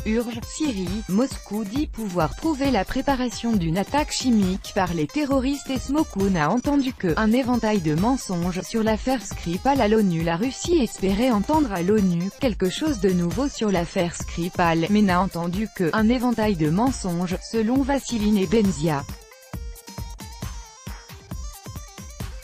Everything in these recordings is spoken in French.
Urge, Syrie, Moscou dit pouvoir prouver la préparation d'une attaque chimique par les terroristes et Smokoun a entendu que un éventail de mensonges sur l'affaire Skripal à l'ONU. La Russie espérait entendre à l'ONU quelque chose de nouveau sur l'affaire Skripal, mais n'a entendu que un éventail de mensonges, selon Vassili Nebenzia.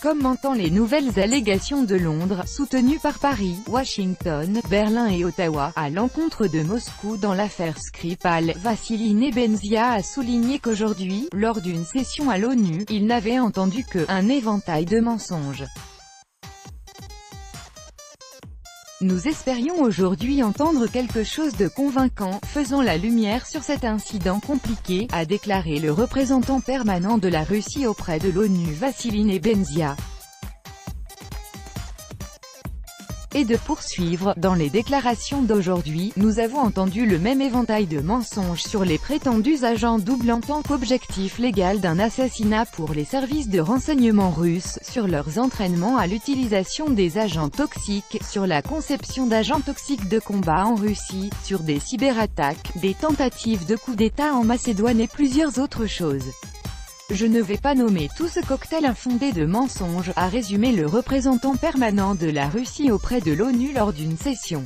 Commentant les nouvelles allégations de Londres, soutenues par Paris, Washington, Berlin et Ottawa, à l'encontre de Moscou dans l'affaire Skripal, Vassili Nebenzia a souligné qu'aujourd'hui, lors d'une session à l'ONU, il n'avait entendu que un éventail de mensonges. Nous espérions aujourd'hui entendre quelque chose de convaincant, faisant la lumière sur cet incident compliqué, a déclaré le représentant permanent de la Russie auprès de l'ONU Vassili Nebenzia. Et de poursuivre, dans les déclarations d'aujourd'hui, nous avons entendu le même éventail de mensonges sur les prétendus agents doubles en tant qu'objectif légal d'un assassinat pour les services de renseignement russes, sur leurs entraînements à l'utilisation des agents toxiques, sur la conception d'agents toxiques de combat en Russie, sur des cyberattaques, des tentatives de coup d'État en Macédoine et plusieurs autres choses. Je ne vais pas nommer tout ce cocktail infondé de mensonges, a résumé le représentant permanent de la Russie auprès de l'ONU lors d'une session.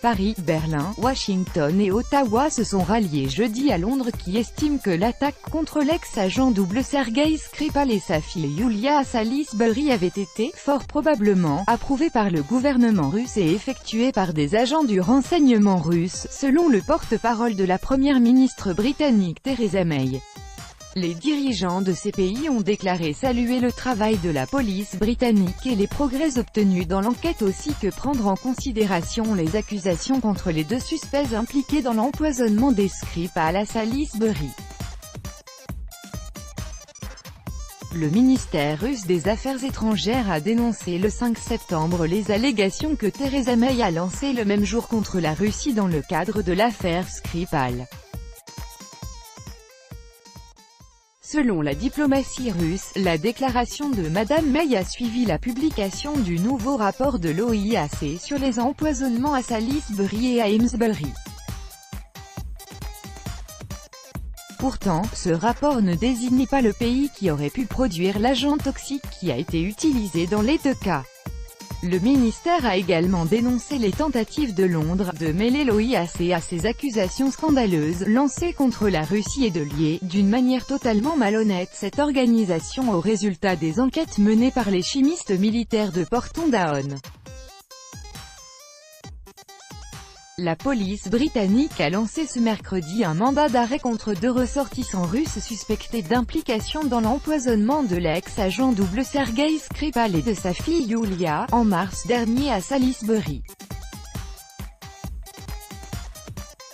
Paris, Berlin, Washington et Ottawa se sont ralliés jeudi à Londres qui estime que l'attaque contre l'ex-agent double Sergei Skripal et sa fille Yulia à Salisbury avait été, fort probablement, approuvée par le gouvernement russe et effectuée par des agents du renseignement russe, selon le porte-parole de la première ministre britannique Theresa May. Les dirigeants de ces pays ont déclaré saluer le travail de la police britannique et les progrès obtenus dans l'enquête ainsi que prendre en considération les accusations contre les deux suspects impliqués dans l'empoisonnement des Skripal à Salisbury. Le ministère russe des Affaires étrangères a dénoncé le 5 septembre les allégations que Theresa May a lancées le même jour contre la Russie dans le cadre de l'affaire Skripal. Selon la diplomatie russe, la déclaration de Madame May a suivi la publication du nouveau rapport de l'OIAC sur les empoisonnements à Salisbury et à Amesbury. Pourtant, ce rapport ne désigne pas le pays qui aurait pu produire l'agent toxique qui a été utilisé dans les deux cas. Le ministère a également dénoncé les tentatives de Londres de mêler l'OIAC à ces accusations scandaleuses lancées contre la Russie et de lier, d'une manière totalement malhonnête, cette organisation aux résultats des enquêtes menées par les chimistes militaires de Porton Down. La police britannique a lancé ce mercredi un mandat d'arrêt contre deux ressortissants russes suspectés d'implication dans l'empoisonnement de l'ex-agent double Sergei Skripal et de sa fille Yulia, en mars dernier à Salisbury.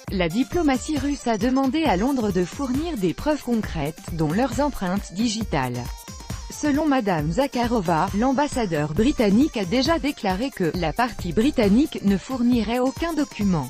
La diplomatie russe a demandé à Londres de fournir des preuves concrètes, dont leurs empreintes digitales. Selon Madame Zakharova, l'ambassadeur britannique a déjà déclaré que la partie britannique ne fournirait aucun document.